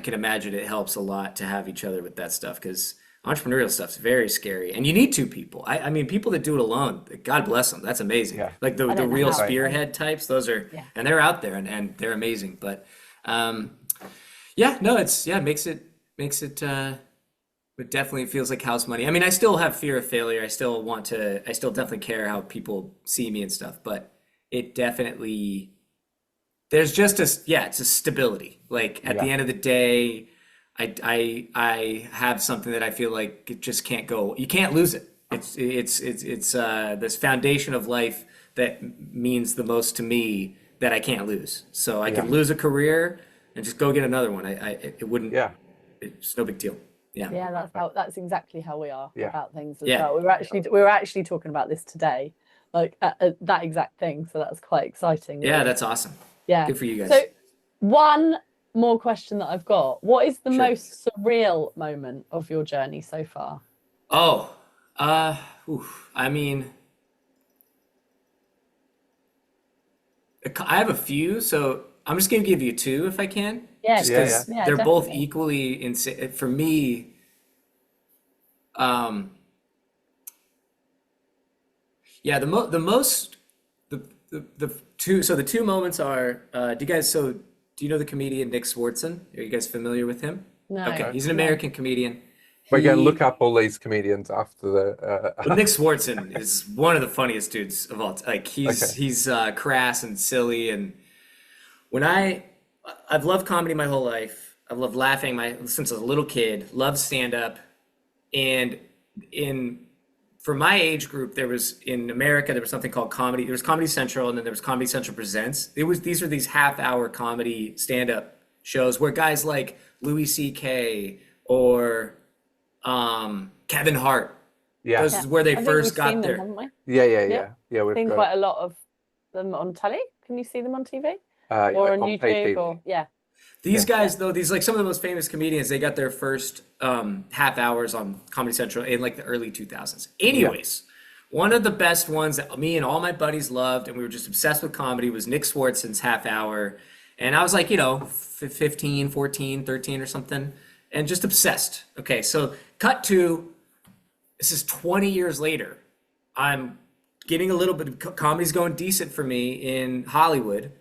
can imagine it helps a lot to have each other with that stuff, because entrepreneurial stuff's very scary, and you need two people. I mean, people that do it alone, God bless them, that's amazing. Yeah. Like the real spearhead types, those are, and they're out there and they're amazing. But it makes it it definitely feels like house money. I mean, I still have fear of failure. I still definitely care how people see me and stuff, but it definitely, there's just it's a stability. Like at the end of the day, I have something that I feel like it just can't go. You can't lose it. It's this foundation of life that means the most to me that I can't lose. So I can lose a career and just go get another one. It wouldn't. Yeah. It's no big deal. Yeah. That's exactly how we are about things as well. We were actually talking about this today, like that exact thing. So that's quite exciting. Yeah, Really. that's awesome. Yeah. Good for you guys. So one more question that I've got. What is the Sure. most surreal moment of your journey so far? Oh, I mean, I have a few, so I'm just gonna give you two if I can, Yeah, just Yeah, yeah. because yeah, they're both definitely. equally insane. For me, um, yeah, the most the two so the two moments are do you know the comedian Nick Swartzen? Are you guys familiar with him? Okay, No, No. he's an no. American comedian. We're going to look He up all these comedians after the. Well, Nick Swartzen is one of the funniest dudes of all time. Like Okay. he's crass and silly, and when I've loved comedy my whole life. I've loved laughing since I was a little kid. Loved stand up, and in for my age group, in America there was something called comedy. There was Comedy Central, and then there was Comedy Central Presents. These were these half-hour comedy stand-up shows where guys like Louis C.K. or Kevin Hart. Yeah. Those Yeah. is where they I think first we've got seen them, there. haven't we? Yeah, yeah, Yeah. yeah. Yeah, we've Seen got quite a lot of them on telly. Can you see them on TV or on on pay YouTube? TV. Or yeah, These Yeah. guys, though, these like some of the most famous comedians, they got their first half hours on Comedy Central in like the early 2000s. Anyways, one of the best ones that me and all my buddies loved, and we were just obsessed with comedy, was Nick Swartzen's half hour. And I was like, 15, 14, 13 or something, and just obsessed. Okay, so cut to, this is 20 years later. I'm getting a little bit of comedy's going decent for me in Hollywood.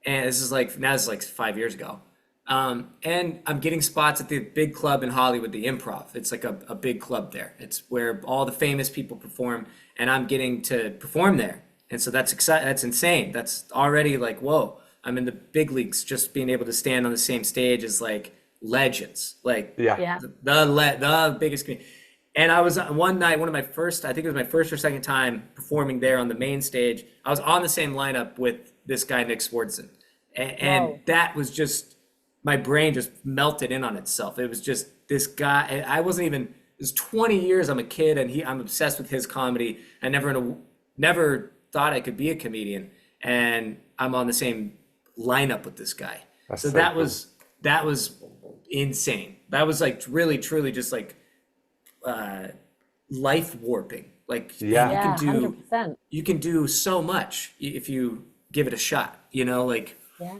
And this is like 5 years ago. And I'm getting spots at the big club in Hollywood, the Improv. It's like a big club there. It's where all the famous people perform, and I'm getting to perform there. And so that's exciting. That's insane. That's already like, whoa, I'm in the big leagues, just being able to stand on the same stage as like legends, like Yeah. yeah. the biggest. And I was one night, I think it was my first or second time performing there on the main stage. I was on the same lineup with this guy, Nick Swartzen. And Wow. that was just, my brain just melted in on itself. It was just this guy. I wasn't even, it was 20 years. I'm a kid and I'm obsessed with his comedy. I never thought I could be a comedian. And I'm on the same lineup with this guy. That's So so that cool. was insane. That was like really, truly just like life warping. Like Yeah. man, Yeah, 100%. you can do so much if you give it a shot, like Yeah.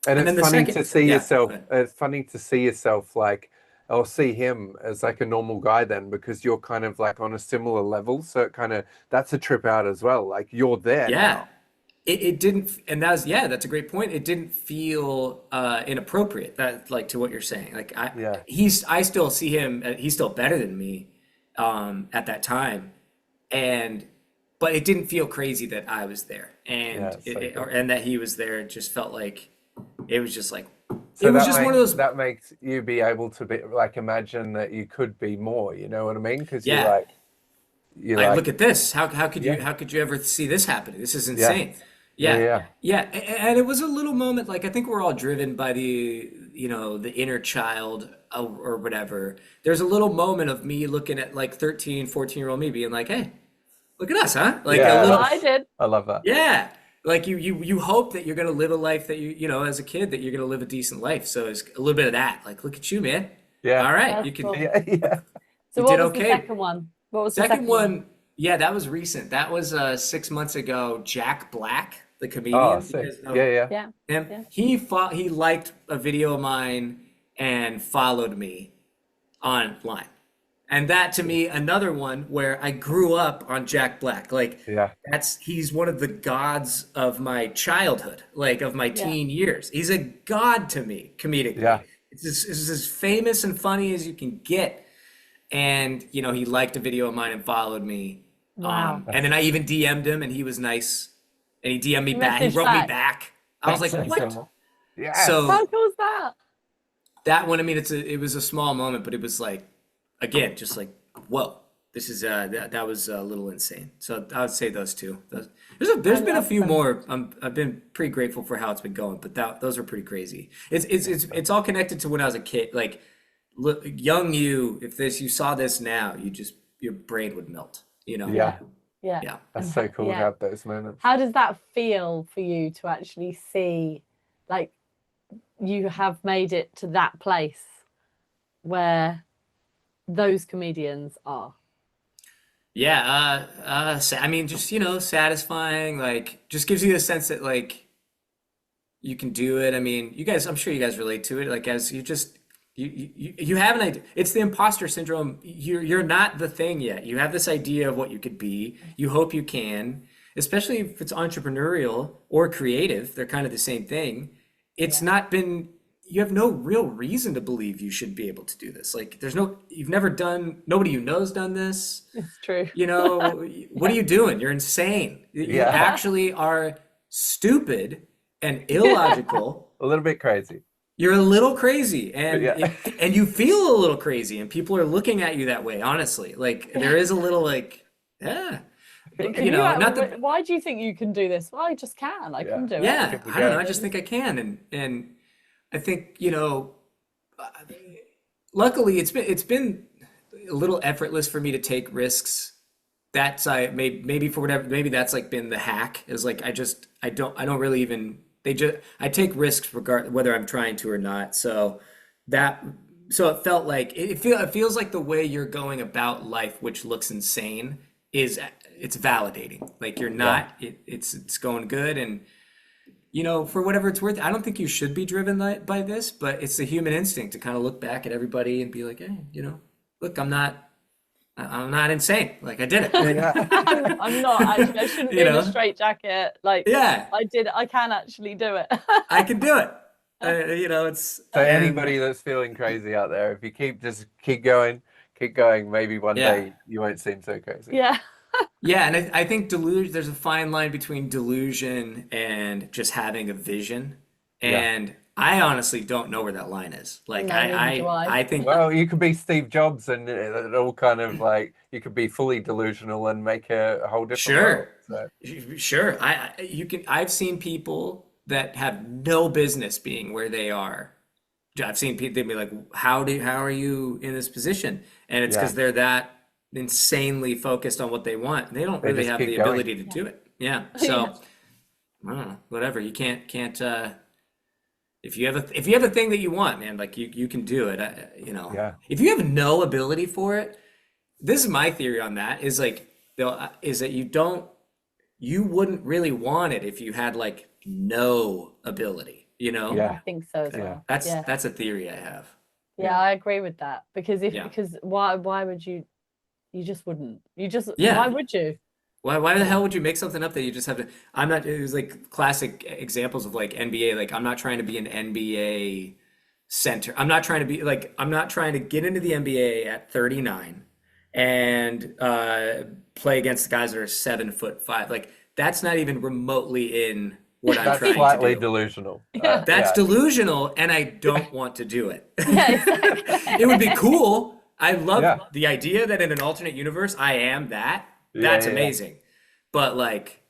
And And then it's the funny second- to see yeah, yourself. go ahead. It's funny to see yourself like, or see him as like a normal guy then, because you're kind of like on a similar level. So that's a trip out as well. Like you're there Yeah. now. It didn't, and that's a great point. It didn't feel inappropriate, that like to what you're saying. Like Yeah. I still see him, he's still better than me at that time. But it didn't feel crazy that I was there, and Yeah, it's so cool. and that he was there. It just felt like, it was just like, So it was that just makes, one of those, that makes you be able to be like imagine that you could be more. You know what I mean? Because Yeah. you're like, like look at this. How could Yeah. you ever see this happening? This is Yeah. insane. Yeah, Yeah. yeah. And it was a little moment, like I think we're all driven by the inner child or whatever. There's a little moment of me looking at like 13, 14-year-old me being like, hey, look at us, huh? Like Yeah. a That's little, what I did. I love that. yeah. Like you hope that you're gonna live a life that as a kid, that you're gonna live a decent life. So it's a little bit of that. Like, look at you, man. Yeah. All right, That's you can. cool. Yeah, yeah. So You what did was the okay. second one? What was the Second one, yeah, that was recent. That was 6 months ago. Jack Black, the comedian. Oh, You sick. guys know Yeah, yeah. Yeah. him? Yeah. He liked a video of mine and followed me online. And that to me, another one where I grew up on Jack Black. Like Yeah. he's one of the gods of my childhood, like of my Yeah. teen years. He's a god to me, comedically. Yeah. It's as famous and funny as you can get. And he liked a video of mine and followed me. Wow. And then I even DM'd him, and he was nice. And he DM'd me He back. He messaged wrote me back. back. I was like, That's so what? cool. Yeah. So How cool is that? that one, I mean, it was a small moment, but it was like, again, just like, whoa, this is that was a little insane. So I would say those two. There's been a love few them. more. I've been pretty grateful for how it's been going, but those are pretty crazy. It's all connected to when I was a kid. Like young you, if you saw this now, your brain would melt. Yeah. Yeah. Yeah. That's And so cool to yeah. have those moments. How does that feel for you to actually see, like, you have made it to that place where those comedians are? Yeah, I mean, just, satisfying, like, just gives you a sense that, like, you can do it. I mean, I'm sure you guys relate to it. Like, as you just, you have an idea. It's the imposter syndrome. You're not the thing yet. You have this idea of what you could be. You hope you can, especially if it's entrepreneurial or creative. They're kind of the same thing. It's Yeah. not been, you have no real reason to believe you should be able to do this. Like, you've never done, nobody you know's done this. It's true. What are you doing? You're insane. You Yeah. actually are stupid and illogical. A little bit crazy. You're a little crazy, and Yeah. and you feel a little crazy, and people are looking at you that way. Honestly, like there is a little like, yeah, not that. Why do you think you can do this? Well, I just can. I can do it. Yeah, Here we I don't go. know. I just think I can, and I think luckily it's been a little effortless for me to take risks. That's maybe for whatever, maybe that's like been the hack, is like I don't really even, I take risks regard whether I'm trying to or not. So it felt like it feels like the way you're going about life, which looks insane, it's validating. Like you're not, it's going good. And for whatever it's worth, I don't think you should be driven by this, but it's the human instinct to kind of look back at everybody and be like, hey, look, I'm not insane. Like I did it. I'm not actually. I shouldn't be in a straitjacket. Like, yeah, I did. I can actually do it. I can do it. It's So anybody that's feeling crazy out there, if you keep going, maybe one day you won't seem so crazy. Yeah. Yeah, and I think delusion. There's a fine line between delusion and just having a vision, and I honestly don't know where that line is. Like No, neither do I. I think, Well, you could be Steve Jobs, and it all kind of like you could be fully delusional and make a whole different world. So. Sure. I've seen people that have no business being where they are. I've seen people, they'd be like, how are you in this position? And it's because they're that insanely focused on what they want. They don't really have the ability to do it. Yeah. So I don't know, whatever. You can't if you have a thing that you want, man, like you can do it. If you have no ability for it, this is my theory on that, is like, is that you wouldn't really want it if you had like no ability, I think so as well. That's a theory I have. Yeah, I agree with that, because because why would you just wouldn't. Why would you? Why the hell would you make something up that you just have to? It was like classic examples of like NBA. Like, I'm not trying to be an NBA center. I'm not trying to get into the NBA at 39 and play against the guys that are 7'5". Like, that's not even remotely in what I'm trying to do. That's slightly delusional. That's delusional, and I don't want to do it. Yeah, exactly. It would be cool. I love the idea that in an alternate universe I am that. That's amazing. But like,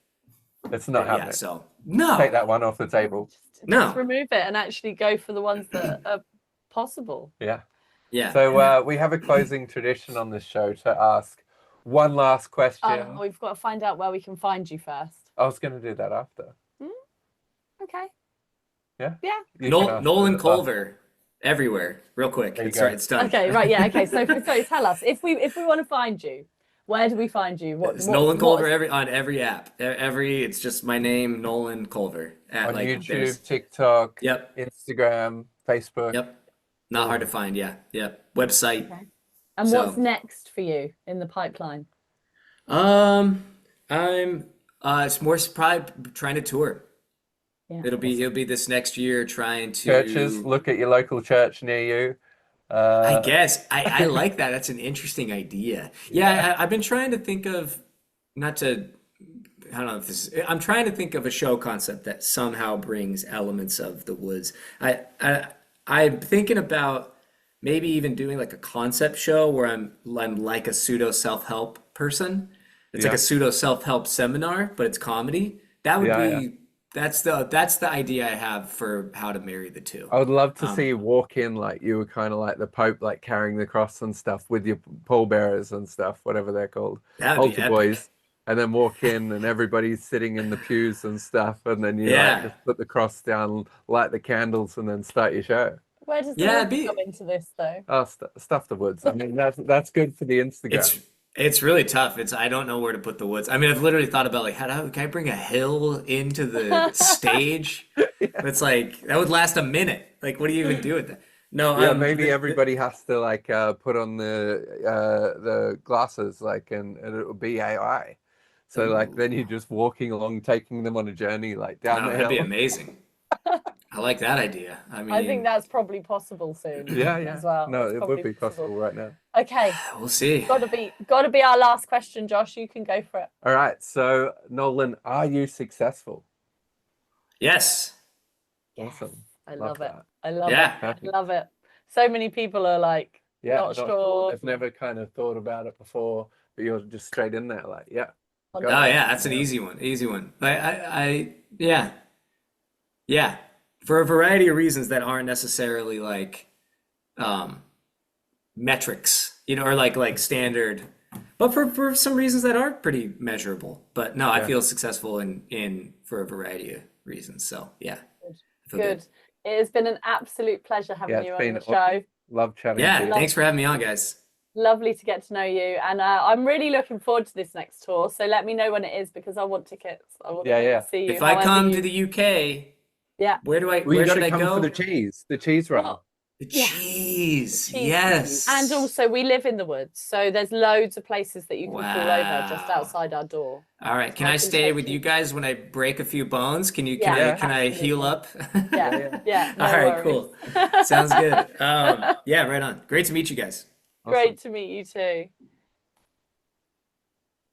it's not happening. Yeah, so no. Take that one off the table. Just remove it and actually go for the ones that are possible. Yeah. Yeah. So we have a closing tradition on this show to ask one last question. We've got to find out where we can find you first. I was going to do that after. Okay. Yeah. Yeah. Nolan Culver everywhere, real quick. It's done. Okay. Right. Yeah. Okay. So tell us, if we want to find you, where do we find you? It's Nolan Culver on every app. It's just my name, Nolan Culver. On YouTube, TikTok, Instagram, Facebook. Yep. Not hard to find. Yeah. Yep. Website. Okay. And what's next for you in the pipeline? It's more probably trying to tour. Yeah. It'll be this next year, trying to churches. Look at your local church near you. I guess I like that. That's an interesting idea. Yeah, I've been trying to think of, I don't know if this is, I'm trying to think of a show concept that somehow brings elements of the woods. I'm thinking about maybe even doing like a concept show where I'm like a pseudo self-help person. It's like a pseudo self-help seminar, but it's comedy. That would be that's the idea I have for how to marry the two. I would love to see you walk in like you were kind of like the Pope, like carrying the cross and stuff with your pallbearers and stuff, whatever they're called, altar boys, and then walk in and everybody's sitting in the pews and stuff, and then you like just put the cross down, light the candles, and then start your show. Where does the Yeah, woods come into this though? Oh, stuff the woods. I mean, that's good for the Instagram. It's really tough. I don't know where to put the woods. I mean, I've literally thought about like, can I bring a hill into the stage? It's like that would last a minute. Like, what do you even do with that? No, Yeah, maybe everybody has to like put on the glasses, like, and it'll be AI. So like then you're just walking along, taking them on a journey, like down the that'd be hill. amazing. I like that idea. I mean, I think that's probably possible soon. Yeah, as well. No, It's it probably would be possible right now. Okay, we'll see. got to be our last question, Josh. You can go for it. All right. So Nolan, are you successful? Yes. Awesome. I love it. that. I love Yeah. it. I love it. So many people are like, not sure. They've never kind of thought about it before, but you're just straight in there, like, yeah. Oh yeah, that's an easy one. Easy one. Yeah. For a variety of reasons that aren't necessarily like metrics, or like standard, but for some reasons that are pretty measurable. But no, I feel successful in for a variety of reasons. So yeah. Good. It has been an absolute pleasure having you on the show. Love chatting to you. Yeah, thanks for having me on, guys. Lovely to get to know you, and I'm really looking forward to this next tour. So let me know when it is, because I want tickets. I want to see you. If I come to the UK, where should I go? For the cheese run. Oh, The cheese, yes. And also, we live in the woods, so there's loads of places that you can pull over just outside our door. All right, can I stay with you guys when I break a few bones? Can I heal up? Yeah. All right, cool. Sounds good. Yeah, right on. Great to meet you guys. Great to meet you too.